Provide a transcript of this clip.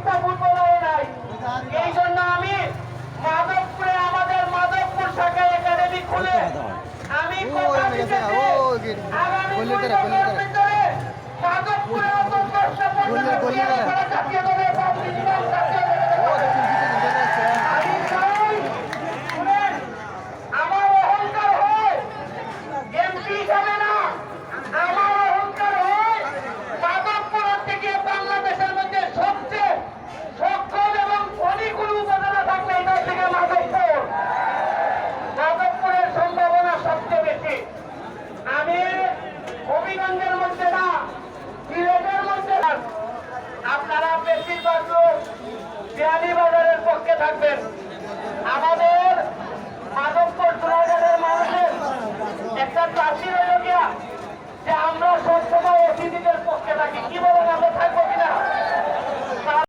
একটা ফুটবলারও নাই। এই জন্য আমি মাধবপুরে আমাদের মাধবপুর শাখা একাডেমি খুলে আমি কথা দিতেছি আগামী 2 বছরের ভিতরে মাধবপুরে অন্তত 10টা পর্যন্ত জাতীয় দলের প্রতিনিধিদল জাতীয় দলে আমি চাই শুনেন, আমার অহংকার হয় এমপি হিসাবে না, আমার অহংকার হয় মাধবপুর থেকে বাংলাদেশের মধ্যে সবচেয়ে সক্ষম এবং অনেকগুলো উপজেলা থাকলে এটা থেকে মাধবপুর। মাধবপুরের সম্ভাবনা সবচেয়ে বেশি। আমি হবিগঞ্জের মধ্যে না, সিলেটের মধ্যে না। আপনারা বেশিরভাগ লোক বিয়ানীবাজারের পক্ষে থাকবেন। আমাদের মাধবপুর চুনাইঘাটের মানুষের একটা চাষি রইল গিয়া যে আমরা সবসময় অতিথিদের পক্ষে থাকি। কি